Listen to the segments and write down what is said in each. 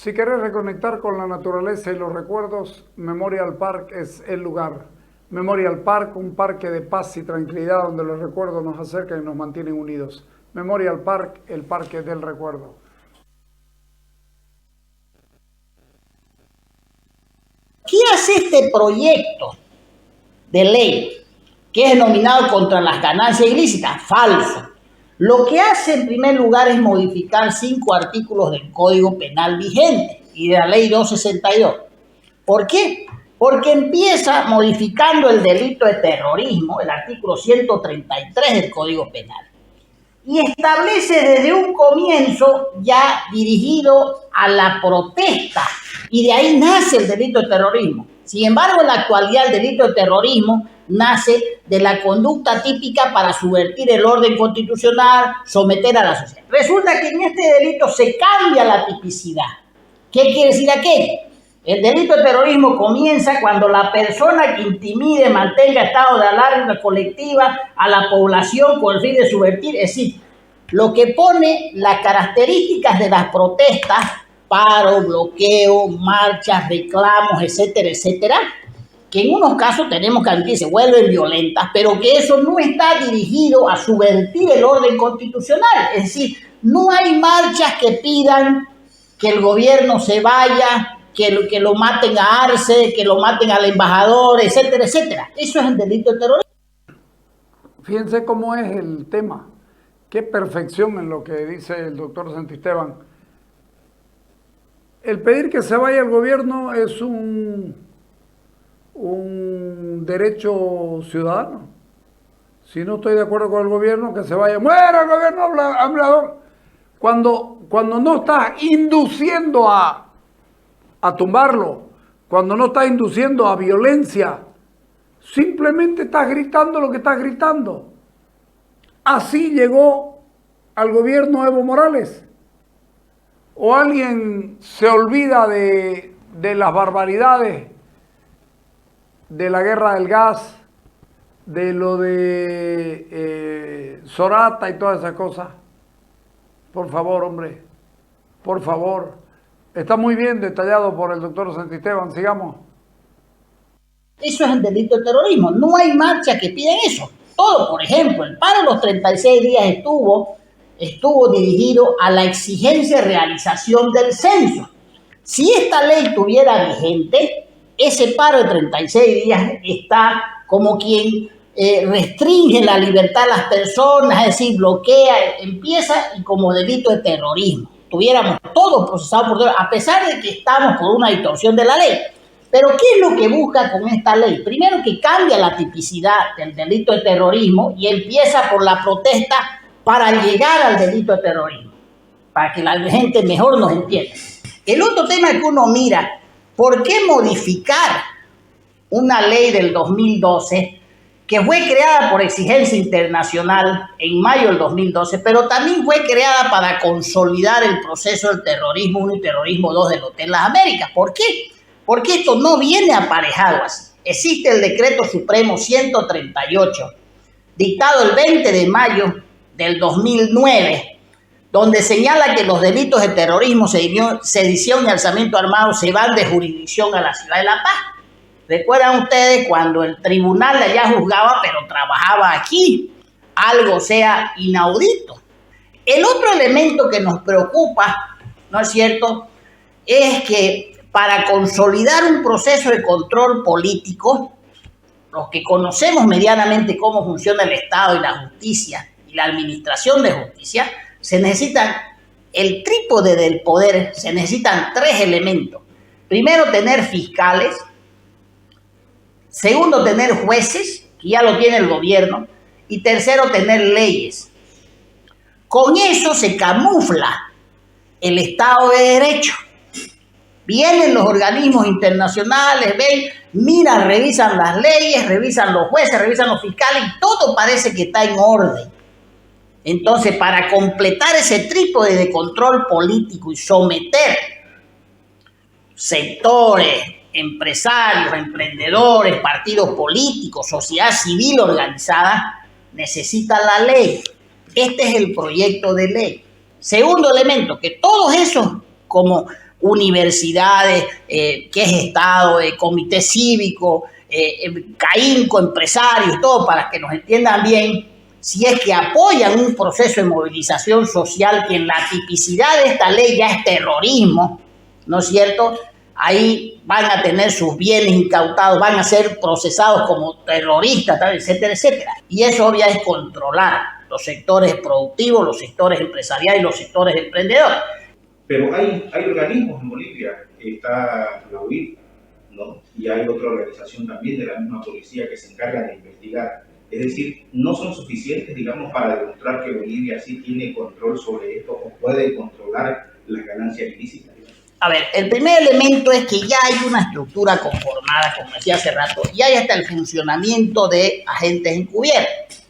Si querés reconectar con la naturaleza y los recuerdos, Memorial Park es el lugar. Memorial Park, un parque de paz y tranquilidad donde los recuerdos nos acercan y nos mantienen unidos. Memorial Park, el parque del recuerdo. ¿Qué hace este proyecto de ley que es denominado contra las ganancias ilícitas? Falso. Lo que hace en primer lugar es modificar 5 artículos del Código Penal vigente y de la Ley 262. ¿Por qué? Porque empieza modificando el delito de terrorismo, el artículo 133 del Código Penal, y establece desde un comienzo ya dirigido a la protesta, y de ahí nace el delito de terrorismo. Sin embargo, en la actualidad el delito de terrorismo nace de la conducta típica para subvertir el orden constitucional, someter a la sociedad. Resulta que en este delito se cambia la tipicidad. ¿Qué quiere decir aquello? El delito de terrorismo comienza cuando la persona que intimide, mantenga estado de alarma colectiva a la población con el fin de subvertir, es decir, lo que pone las características de las protestas, paro, bloqueo, marchas, reclamos, etcétera, etcétera, que en unos casos tenemos que admitir se vuelven violentas, pero que eso no está dirigido a subvertir el orden constitucional. Es decir, no hay marchas que pidan que el gobierno se vaya, que lo maten a Arce, que lo maten al embajador, etcétera, etcétera. Eso es el delito de terrorismo. Fíjense cómo es el tema. Qué perfección en lo que dice el doctor Santisteban. El pedir que se vaya el gobierno es un derecho ciudadano. Si no estoy de acuerdo con el gobierno, que se vaya. ¡Muera el gobierno hablador! Cuando no estás induciendo a tumbarlo, cuando no estás induciendo a violencia, simplemente estás gritando lo que estás gritando. Así llegó al gobierno Evo Morales. ¿O alguien se olvida de las barbaridades de la guerra del gas, de lo de Sorata y todas esas cosas? Por favor, hombre, por favor. Está muy bien detallado por el doctor Santisteban. Sigamos. Eso es el delito de terrorismo. No hay marcha que pida eso. Todo, por ejemplo, el paro de los 36 días estuvo dirigido a la exigencia de realización del censo. Si esta ley estuviera vigente, ese paro de 36 días está como quien restringe la libertad de las personas, es decir, bloquea, empieza y como delito de terrorismo. Tuviéramos todos procesados por terrorismo, a pesar de que estamos por una distorsión de la ley. Pero ¿qué es lo que busca con esta ley? Primero, que cambia la tipicidad del delito de terrorismo y empieza por la protesta para llegar al delito de terrorismo, para que la gente mejor nos entienda. El otro tema que uno mira, ¿por qué modificar una ley del 2012 que fue creada por exigencia internacional en mayo del 2012, pero también fue creada para consolidar el proceso del terrorismo 1 y terrorismo 2 del Hotel Las Américas? ¿Por qué? Porque esto no viene aparejado así. Existe el Decreto Supremo 138, dictado el 20 de mayo del 2009, donde señala que los delitos de terrorismo, sedición y alzamiento armado se van de jurisdicción a la Ciudad de La Paz. ¿Recuerdan ustedes cuando el tribunal de allá juzgaba, pero trabajaba aquí? Algo sea inaudito. El otro elemento que nos preocupa, ¿no es cierto?, es que para consolidar un proceso de control político, los que conocemos medianamente cómo funciona el Estado y la justicia y la administración de justicia, se necesitan el trípode del poder, se necesitan 3 elementos. Primero, tener fiscales. Segundo, tener jueces, que ya lo tiene el gobierno. Y tercero, tener leyes. Con eso se camufla el Estado de Derecho. Vienen los organismos internacionales, ven, miran, revisan las leyes, revisan los jueces, revisan los fiscales y todo parece que está en orden. Entonces, para completar ese trípode de control político y someter sectores, empresarios, emprendedores, partidos políticos, sociedad civil organizada, necesita la ley. Este es el proyecto de ley. Segundo elemento, que todos esos como universidades, que es Estado, comité cívico, CAINCO, empresarios, todo, para que nos entiendan bien, si es que apoyan un proceso de movilización social que en la tipicidad de esta ley ya es terrorismo, ¿no es cierto? Ahí van a tener sus bienes incautados, van a ser procesados como terroristas, tal, etcétera, etcétera. Y eso obvio es controlar los sectores productivos, los sectores empresariales y los sectores emprendedores. Pero hay organismos en Bolivia, está la UIF, ¿no? Y hay otra organización también de la misma policía que se encarga de investigar. Es decir, no son suficientes, digamos, para demostrar que Bolivia sí tiene control sobre esto o puede controlar las ganancias ilícitas. A ver, el primer elemento es que ya hay una estructura conformada, como decía hace rato, y hay hasta el funcionamiento de agentes encubiertos.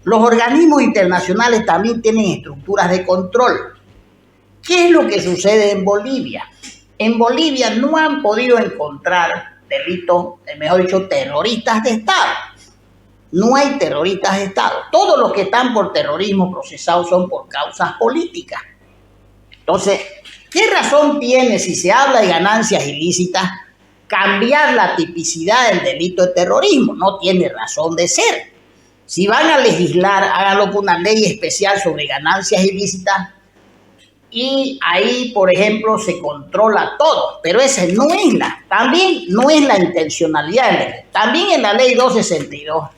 Los organismos internacionales también tienen estructuras de control. ¿Qué es lo que sucede en Bolivia? En Bolivia no han podido encontrar delitos, mejor dicho, terroristas de Estado. No hay terroristas de Estado. Todos los que están por terrorismo procesados son por causas políticas. Entonces, ¿qué razón tiene, si se habla de ganancias ilícitas, cambiar la tipicidad del delito de terrorismo? No tiene razón de ser. Si van a legislar, háganlo con una ley especial sobre ganancias ilícitas y ahí, por ejemplo, se controla todo. Pero ese no es también no es la intencionalidad del delito. También en la ley 262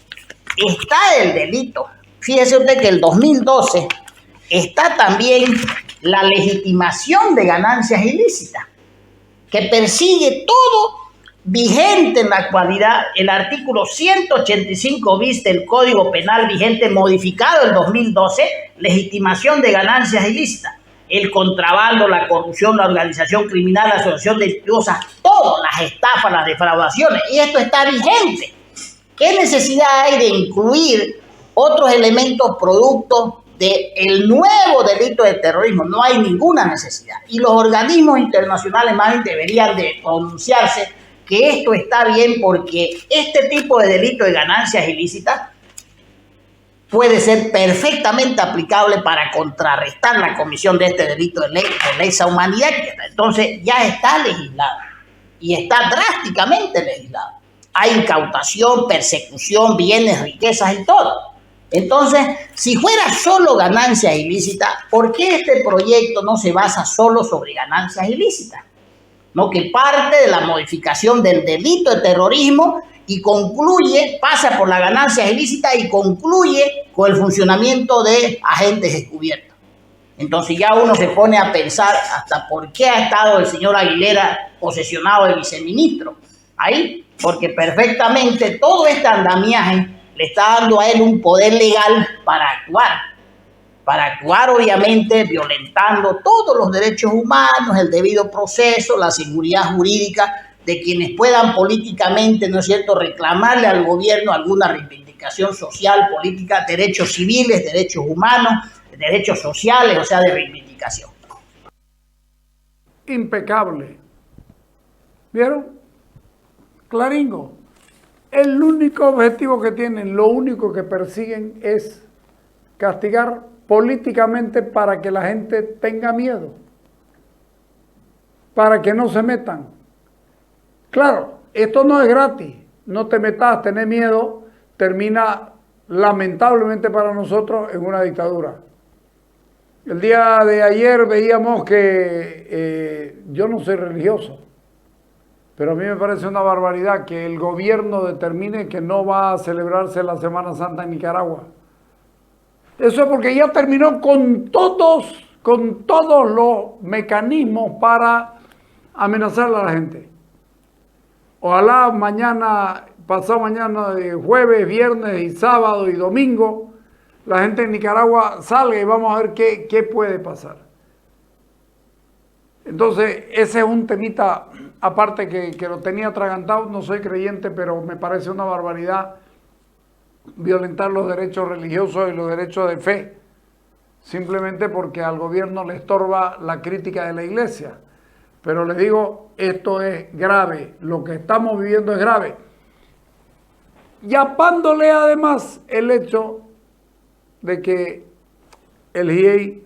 está el delito. Fíjese usted que el 2012 está también la legitimación de ganancias ilícitas, que persigue todo vigente en la actualidad. El artículo 185 bis del Código Penal vigente, modificado en 2012, legitimación de ganancias ilícitas. El contrabando, la corrupción, la organización criminal, la asociación delictuosa, todas las estafas, las defraudaciones, y esto está vigente. ¿Qué necesidad hay de incluir otros elementos producto del nuevo delito de terrorismo? No hay ninguna necesidad. Y los organismos internacionales más bien deberían de pronunciarse que esto está bien, porque este tipo de delito de ganancias ilícitas puede ser perfectamente aplicable para contrarrestar la comisión de este delito de lesa humanidad. Entonces ya está legislado y está drásticamente legislado. Hay incautación, persecución, bienes, riquezas y todo. Entonces, si fuera solo ganancias ilícitas, ¿por qué este proyecto no se basa solo sobre ganancias ilícitas? ¿No? Que parte de la modificación del delito de terrorismo y concluye, pasa por las ganancias ilícitas y concluye con el funcionamiento de agentes encubiertos. Entonces ya uno se pone a pensar hasta por qué ha estado el señor Aguilera posesionado de viceministro ahí, porque perfectamente todo este andamiaje le está dando a él un poder legal para actuar obviamente violentando todos los derechos humanos, el debido proceso, la seguridad jurídica de quienes puedan políticamente, ¿no es cierto?, reclamarle al gobierno alguna reivindicación social, política, derechos civiles, derechos humanos, derechos sociales, o sea, de reivindicación. Impecable. ¿Vieron? Claringo. El único objetivo que tienen, lo único que persiguen es castigar políticamente para que la gente tenga miedo, para que no se metan. Claro, esto no es gratis, no te metas, tener miedo, termina lamentablemente para nosotros en una dictadura. El día de ayer veíamos que yo no soy religioso, pero a mí me parece una barbaridad que el gobierno determine que no va a celebrarse la Semana Santa en Nicaragua. Eso es porque ya terminó con todos los mecanismos para amenazar a la gente. Ojalá mañana, pasado mañana, jueves, viernes y sábado y domingo, la gente en Nicaragua salga y vamos a ver qué puede pasar. Entonces, ese es un temita aparte que lo tenía atragantado. No soy creyente, pero me parece una barbaridad violentar los derechos religiosos y los derechos de fe, simplemente porque al gobierno le estorba la crítica de la iglesia. Pero les digo, esto es grave, lo que estamos viviendo es grave. Y apándole además el hecho de que el GIEI,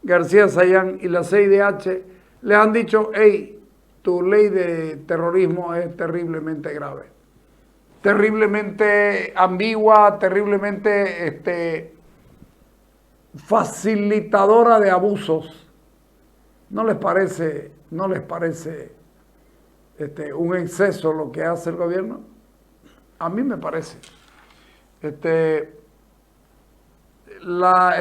García Sayán y la CIDH les han dicho, hey, tu ley de terrorismo es terriblemente grave, terriblemente ambigua, terriblemente facilitadora de abusos. ¿No les parece un exceso lo que hace el gobierno? A mí me parece. El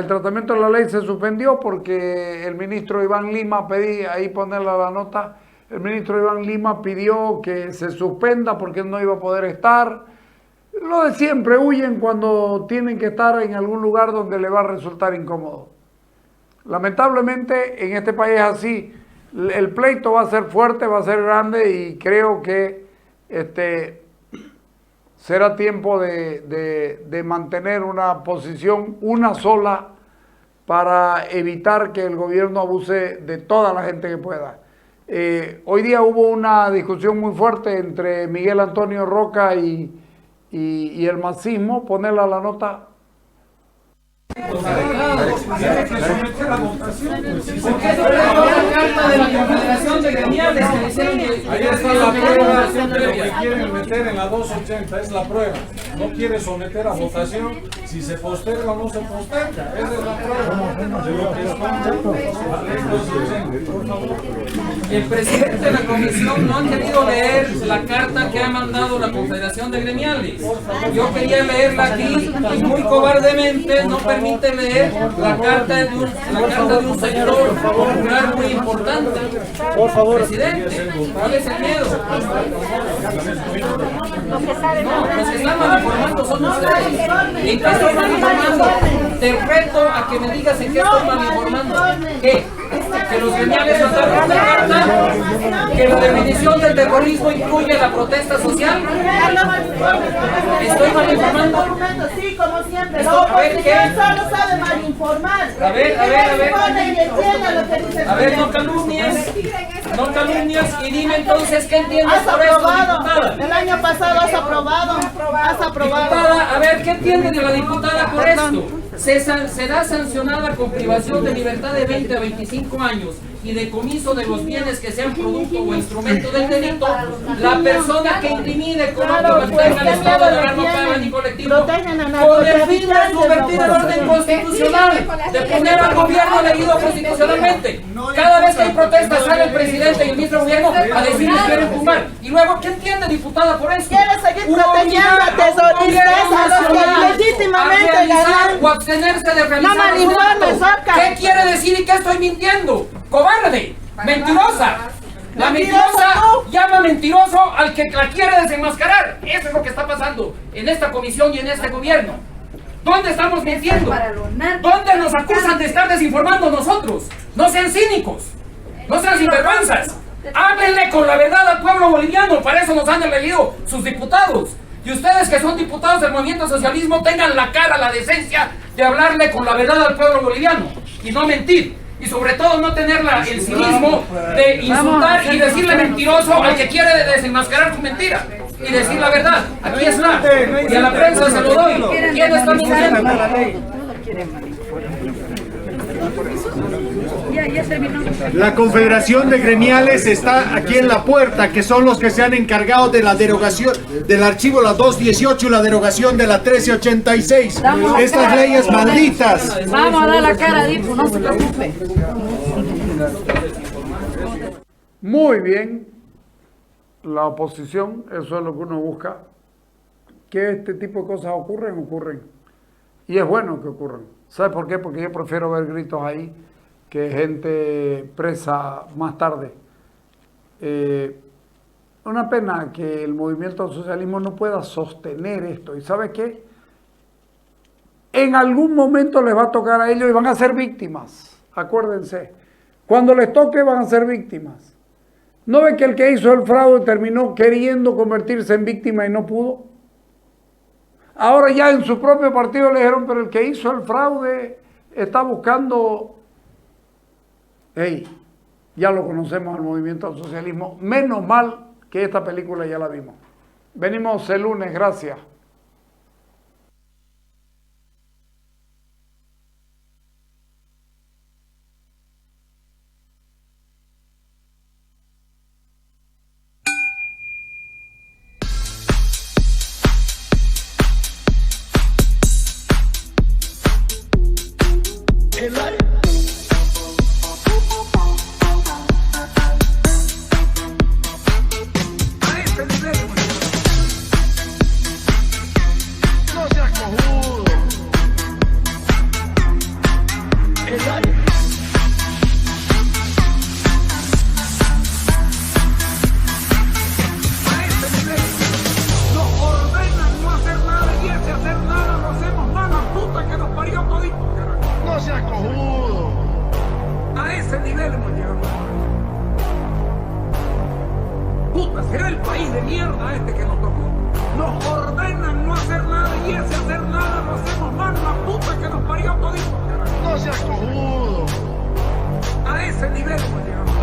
tratamiento de la ley se suspendió porque el ministro Iván Lima pedía, ahí ponerla la nota, el ministro Iván Lima pidió que se suspenda porque él no iba a poder estar. Lo de siempre, huyen cuando tienen que estar en algún lugar donde le va a resultar incómodo. Lamentablemente en este país es así, el pleito va a ser fuerte, va a ser grande y creo que será tiempo de mantener una posición, una sola, para evitar que el gobierno abuse de toda la gente que pueda. Hoy día hubo una discusión muy fuerte entre Miguel Antonio Roca y el masismo, ponerla a la nota. Porque eso fue la carta de la Confederación de Gremiales que hicieron que... Ahí está la prueba que quieren meter en la 280, es la prueba. No quiere someter a votación si se posterga o no se posterga. Esa es la prueba de lo que está la ley 280. Por favor. El presidente de la comisión no ha querido leer la carta que ha mandado la Confederación de Gremiales. Yo quería leerla aquí y muy cobardemente no permite leer la carta de un sector popular muy importante. Por favor. Presidente, ¿cuál es el miedo? No, los que están mal informando son ustedes. ¿En qué estoy mal informando? Te reto a que me digas en qué estoy mal informando. ¿Qué? Que los gremiales mandaron una carta, que la definición del terrorismo incluye la protesta social. ¿Estoy mal informando? Sí, como siempre. La oposición solo sabe mal informar. A ver. A ver, no calumnias y dime entonces qué entiendes por esto, diputada. El año pasado has aprobado. Diputada, a ver, ¿qué entiende de la diputada por esto? Será sancionada con privación de libertad de 20 a 25 años y decomiso de los bienes que sean producto o instrumento del delito la persona que intimide con otro mantenga el estado de alarma para ni colectivo con el fin de subvertir el orden constitucional, de poner al gobierno elegido constitucionalmente. Cada vez que hay protestas sale el presidente y el ministro de gobierno a decir que quieren tumbar. Y luego, ¿qué entiende, diputada, por esto? Quiere seguir protegiendo a terroristas a los que legítimamente ganan. O abstenerse de realizar No malinformes, los actos. Oscar. ¿Qué quiere decir y qué estoy mintiendo? ¡Cobarde! ¡Mentirosa! La mentirosa llama mentiroso al que la quiere desenmascarar. Eso es lo que está pasando en esta comisión y en este gobierno. ¿Dónde estamos mintiendo? ¿Dónde nos acusan de estar desinformando nosotros? No sean cínicos, no sean sinvergüenzas. Háblenle con la verdad al pueblo boliviano, para eso nos han elegido sus diputados. Y ustedes que son diputados del movimiento socialismo tengan la cara, la decencia de hablarle con la verdad al pueblo boliviano y no mentir. Y sobre todo no tener el cinismo de insultar y decirle mentiroso al que quiere desenmascarar su mentira y decir la verdad. Aquí está. Y a la prensa se lo doy. ¿Quién está mintiendo? La Confederación de Gremiales está aquí en la puerta, que son los que se han encargado de la derogación del archivo la 218 y la derogación de la 1386. Estas leyes malditas. Vamos a dar la cara, Dipo, no se preocupe. Muy bien, la oposición, eso es lo que uno busca, que este tipo de cosas ocurren. Y es bueno que ocurran. ¿Sabe por qué? Porque yo prefiero ver gritos ahí que gente presa más tarde. Una pena que el movimiento al socialismo no pueda sostener esto. ¿Y sabe qué? En algún momento les va a tocar a ellos y van a ser víctimas. Acuérdense. Cuando les toque van a ser víctimas. ¿No ve que el que hizo el fraude terminó queriendo convertirse en víctima y no pudo? Ahora ya en su propio partido le dijeron, pero el que hizo el fraude está buscando... Hey, ya lo conocemos al movimiento al socialismo. Menos mal que esta película ya la vimos. Venimos el lunes, gracias. país de mierda este que nos tocó. Nos ordenan no hacer nada y ese hacer nada lo hacemos más la puta que nos parió todito. No seas cojudo. A ese nivel hemos llegado.